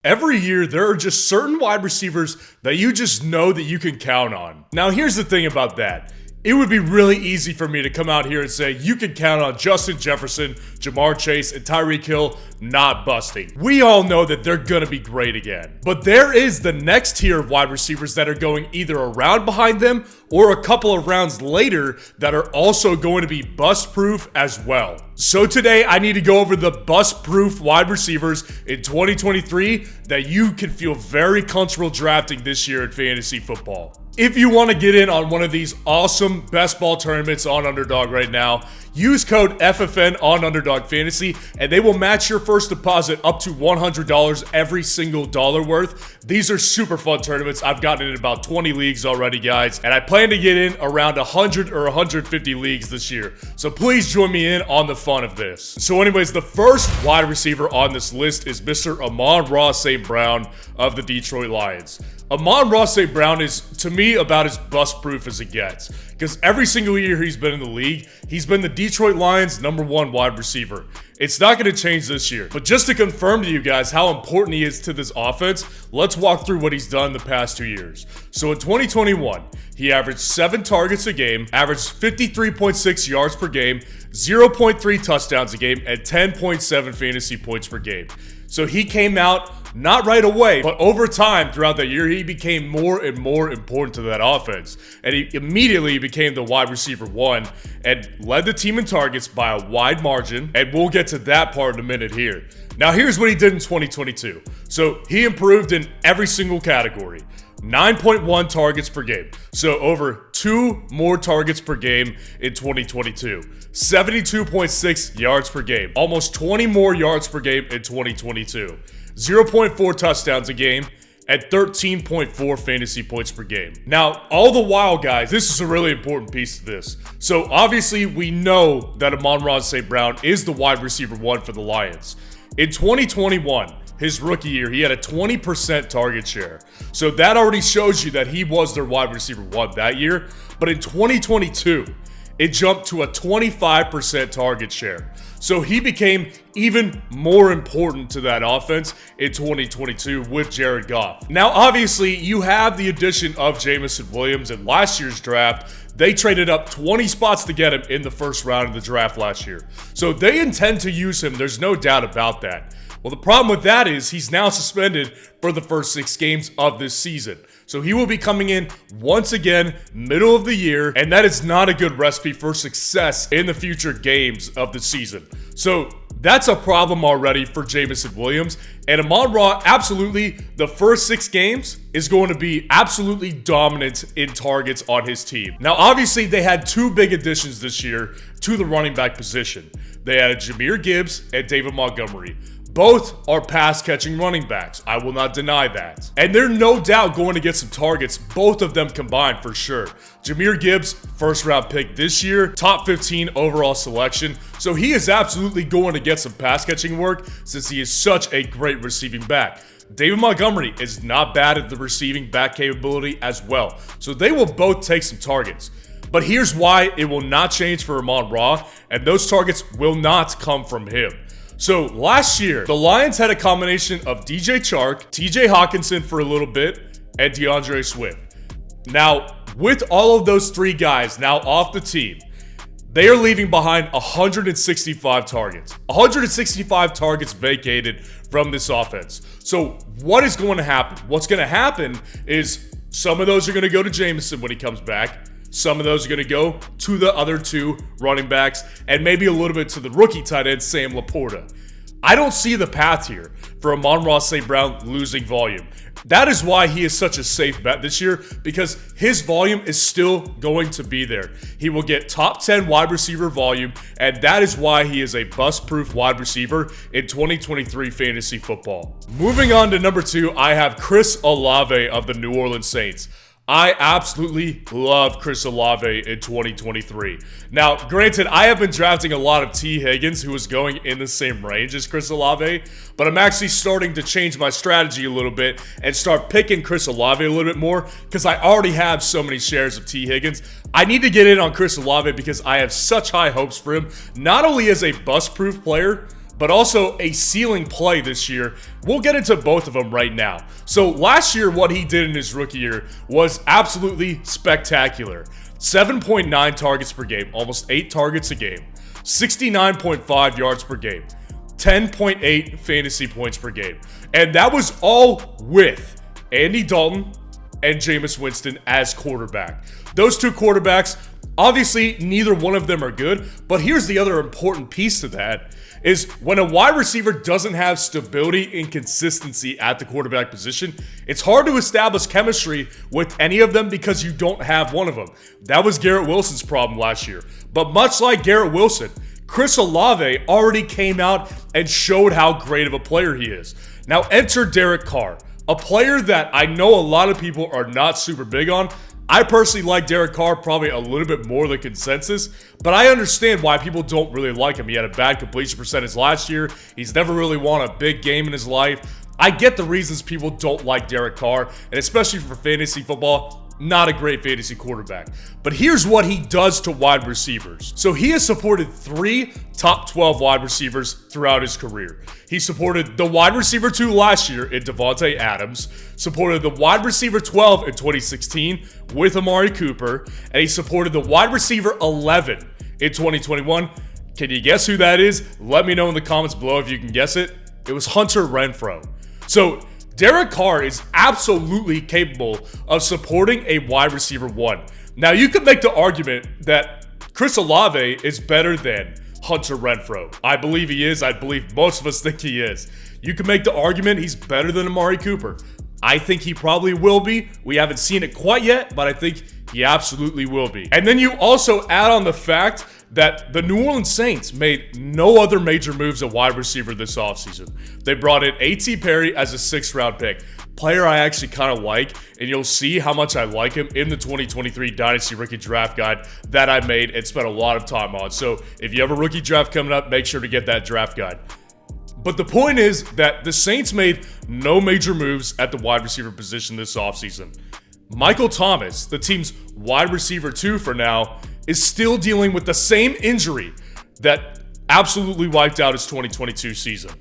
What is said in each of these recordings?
Every year, there are just certain wide receivers that you just know that you can count on. Now, here's the thing about that. It would be really easy for me to come out here and say, you can count on Justin Jefferson, Jamar Chase, and Tyreek Hill not busting. We all know that they're going to be great again. But there is the next tier of wide receivers that are going either a round behind them or a couple of rounds later that are also going to be bust-proof as well. So today, I need to go over the bust-proof wide receivers in 2023 that you can feel very comfortable drafting this year in fantasy football. If you want to get in on one of these awesome best ball tournaments on Underdog right now, use code FFN on Underdog Fantasy, and they will match your first deposit up to $100 every single dollar worth. These are super fun tournaments. I've gotten in about 20 leagues already, guys, and I plan to get in around 100 or 150 leagues this year. So please join me in on the fun of this. So anyways, the first wide receiver on this list is Mr. Amon-Ra St. Brown of the Detroit Lions. Amon-Ra St. Brown is, to me, about as bust-proof as it gets. Because every single year he's been in the league, he's been the Detroit Lions' #1 wide receiver. It's not going to change this year. But just to confirm to you guys how important he is to this offense, let's walk through what he's done the past 2 years. So in 2021, he averaged 7 targets a game, averaged 53.6 yards per game, 0.3 touchdowns a game, and 10.7 fantasy points per game. So he came out not right away, but over time throughout that year, he became more and more important to that offense. And he immediately became the wide receiver 1 and led the team in targets by a wide margin. And we'll get to that part in a minute here. Now, here's what he did in 2022. So he improved in every single category. 9.1 targets per game. So over 2 more targets per game in 2022. 72.6 yards per game. Almost 20 more yards per game in 2022. 0.4 touchdowns a game, at 13.4 fantasy points per game. Now, all the while, guys, this is a really important piece to this. So, obviously, we know that Amon-Ra St. Brown is the wide receiver 1 for the Lions. In 2021, his rookie year, he had a 20% target share. So, that already shows you that he was their wide receiver 1 that year. But in 2022, it jumped to a 25% target share. So he became even more important to that offense in 2022 with Jared Goff. Now, obviously, you have the addition of Jameson Williams in last year's draft. They traded up 20 spots to get him in the first round of the draft last year. So they intend to use him. There's no doubt about that. Well, the problem with that is he's now suspended for the first 6 games of this season. So he will be coming in once again, middle of the year, and that is not a good recipe for success in the future games of the season. So that's a problem already for Jameson Williams. And Amon-Ra, absolutely, the first 6 games is going to be absolutely dominant in targets on his team. Now, obviously, they had 2 big additions this year to the running back position. They added Jahmyr Gibbs and David Montgomery. Both are pass-catching running backs. I will not deny that. And they're no doubt going to get some targets, both of them combined for sure. Jahmyr Gibbs, first-round pick this year, top 15 overall selection. So he is absolutely going to get some pass-catching work since he is such a great receiving back. David Montgomery is not bad at the receiving back capability as well. So they will both take some targets. But here's why it will not change for Amon-Ra, and those targets will not come from him. So last year, the Lions had a combination of DJ Chark, TJ Hawkinson for a little bit, and DeAndre Swift. Now, with all of those 3 guys now off the team, they are leaving behind 165 targets. 165 targets vacated from this offense. So what is going to happen? What's going to happen is some of those are going to go to Jameson when he comes back. Some of those are going to go to the other 2 running backs and maybe a little bit to the rookie tight end, Sam Laporta. I don't see the path here for Amon-Ra St. Brown losing volume. That is why he is such a safe bet this year, because his volume is still going to be there. He will get top 10 wide receiver volume, and that is why he is a bust-proof wide receiver in 2023 fantasy football. Moving on to number 2, I have Chris Olave of the New Orleans Saints. I absolutely love Chris Olave in 2023. Now, granted, I have been drafting a lot of T. Higgins, who is going in the same range as Chris Olave, but I'm actually starting to change my strategy a little bit and start picking Chris Olave a little bit more because I already have so many shares of T. Higgins. I need to get in on Chris Olave because I have such high hopes for him, not only as a bust-proof player, but also a ceiling play this year. We'll get into both of them right now. So last year, what he did in his rookie year was absolutely spectacular. 7.9 targets per game, almost 8 targets a game, 69.5 yards per game, 10.8 fantasy points per game. And that was all with Andy Dalton and Jameis Winston as quarterback. Those two quarterbacks, obviously neither one of them are good, but here's the other important piece to that is when a wide receiver doesn't have stability and consistency at the quarterback position, it's hard to establish chemistry with any of them because you don't have one of them. That was Garrett Wilson's problem last year. But much like Garrett Wilson, Chris Olave already came out and showed how great of a player he is. Now enter Derek Carr, a player that I know a lot of people are not super big on. I personally like Derek Carr probably a little bit more than consensus, but I understand why people don't really like him. He had a bad completion percentage last year. He's never really won a big game in his life. I get the reasons people don't like Derek Carr, and especially for fantasy football, not a great fantasy quarterback. But here's what he does to wide receivers. So he has supported 3 top 12 wide receivers throughout his career. He supported the wide receiver 2 last year in Davante Adams, supported the wide receiver 12 in 2016 with Amari Cooper, and he supported the wide receiver 11 in 2021. Can you guess who that is? Let me know in the comments below if you can guess it. It was Hunter Renfrow. So Derek Carr is absolutely capable of supporting a wide receiver 1. Now, you could make the argument that Chris Olave is better than Hunter Renfrow. I believe he is. I believe most of us think he is. You can make the argument he's better than Amari Cooper. I think he probably will be. We haven't seen it quite yet, but I think he absolutely will be. And then you also add on the fact that the New Orleans Saints made no other major moves at wide receiver this offseason. They brought in A.T. Perry as a 6th round pick. Player I actually kind of like, and you'll see how much I like him in the 2023 Dynasty Rookie Draft Guide that I made and spent a lot of time on. So if you have a rookie draft coming up, make sure to get that draft guide. But the point is that the Saints made no major moves at the wide receiver position this offseason. Michael Thomas, the team's wide receiver 2 for now, is still dealing with the same injury that absolutely wiped out his 2022 season.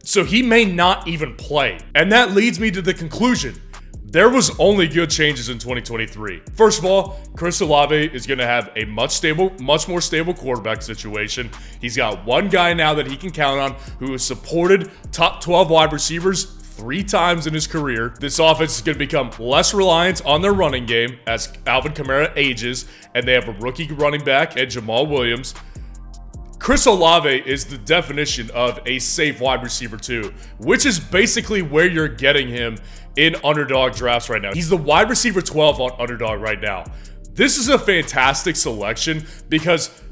So he may not even play. And that leads me to the conclusion. There was only good changes in 2023. First of all, Chris Olave is going to have a much more stable quarterback situation. He's got one guy now that he can count on who has supported top 12 wide receivers 3 times in his career. This offense is going to become less reliant on their running game as Alvin Kamara ages, and they have a rookie running back and Jamal Williams. Chris Olave is the definition of a safe wide receiver 2, which is basically where you're getting him in underdog drafts right now. He's the wide receiver 12 on underdog right now. This is a fantastic selection because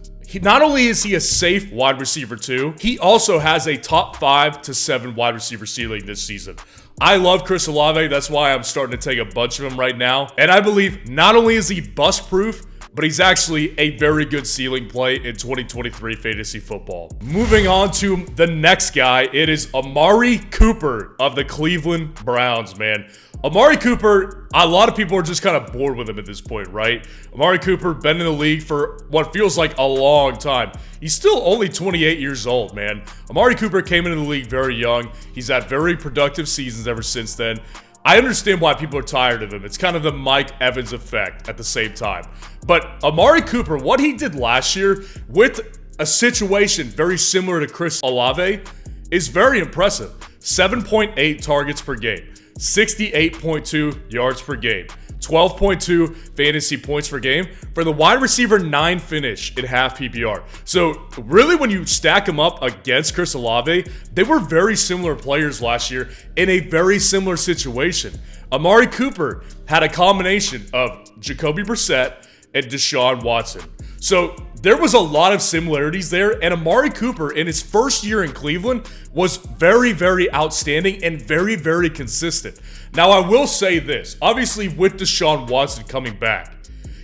not only is he a safe wide receiver 2, he also has a top 5 to 7 wide receiver ceiling this season. I love Chris Olave. That's why I'm starting to take a bunch of him right now. And I believe not only is he bust-proof, but he's actually a very good ceiling play in 2023 fantasy football. Moving on to the next guy, it is Amari Cooper of the Cleveland Browns, man. Amari Cooper, a lot of people are just kind of bored with him at this point, right? Amari Cooper, been in the league for what feels like a long time. He's still only 28 years old, man. Amari Cooper came into the league very young. He's had very productive seasons ever since then. I understand why people are tired of him. It's kind of the Mike Evans effect at the same time. But Amari Cooper, what he did last year with a situation very similar to Chris Olave is very impressive. 7.8 targets per game, 68.2 yards per game, 12.2 fantasy points per game for the wide receiver 9 finish in half PPR. So really, when you stack them up against Chris Olave, they were very similar players last year in a very similar situation. Amari Cooper had a combination of Jacoby Brissett and Deshaun Watson. So there was a lot of similarities there, and Amari Cooper in his first year in Cleveland was very, very outstanding and very, very consistent. Now, I will say this. Obviously, with Deshaun Watson coming back,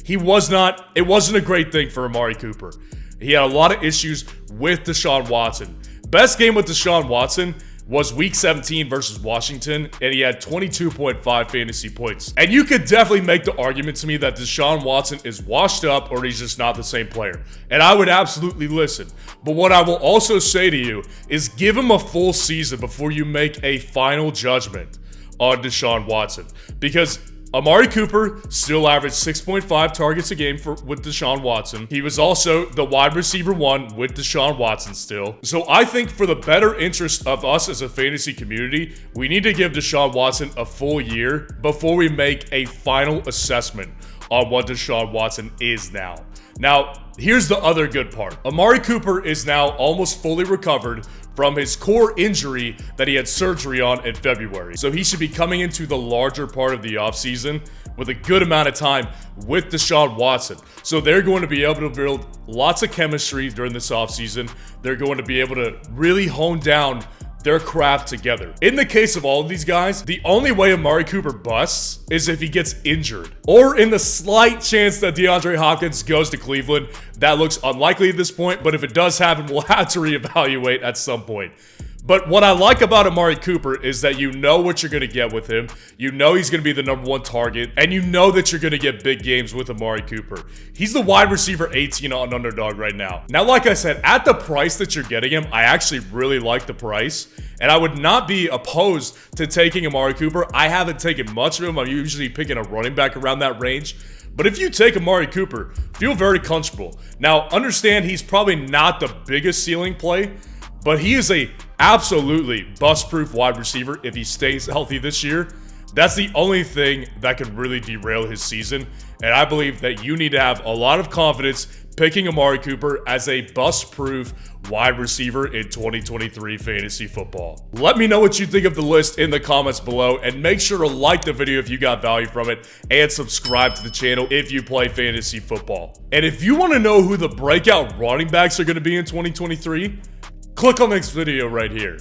it wasn't a great thing for Amari Cooper. He had a lot of issues with Deshaun Watson. Best game with Deshaun Watson was week 17 versus Washington, and he had 22.5 fantasy points. And you could definitely make the argument to me that Deshaun Watson is washed up or he's just not the same player. And I would absolutely listen. But what I will also say to you is give him a full season before you make a final judgment on Deshaun Watson. Because Amari Cooper still averaged 6.5 targets a game with Deshaun Watson. He was also the wide receiver 1 with Deshaun Watson still. So I think for the better interest of us as a fantasy community, we need to give Deshaun Watson a full year before we make a final assessment on what Deshaun Watson is now. Now, here's the other good part. Amari Cooper is now almost fully recovered from his core injury that he had surgery on in February. So he should be coming into the larger part of the offseason with a good amount of time with Deshaun Watson. So they're going to be able to build lots of chemistry during this offseason. They're going to be able to really hone down their craft together. In the case of all of these guys, the only way Amari Cooper busts is if he gets injured, or in the slight chance that DeAndre Hopkins goes to Cleveland. That looks unlikely at this point, but if it does happen, we'll have to reevaluate at some point. But what I like about Amari Cooper is that you know what you're going to get with him. You know he's going to be the #1 target, and you know that you're going to get big games with Amari Cooper. He's the wide receiver 18 on Underdog right now. Now, like I said, at the price that you're getting him, I actually really like the price, and I would not be opposed to taking Amari Cooper. I haven't taken much of him. I'm usually picking a running back around that range. But if you take Amari Cooper, feel very comfortable. Now, understand he's probably not the biggest ceiling play, but he is a absolutely bust-proof wide receiver if he stays healthy this year. That's the only thing that could really derail his season. And I believe that you need to have a lot of confidence picking Amari Cooper as a bust-proof wide receiver in 2023 fantasy football. Let me know what you think of the list in the comments below, and make sure to like the video if you got value from it, and subscribe to the channel if you play fantasy football. And if you want to know who the breakout running backs are going to be in 2023, click on this video right here.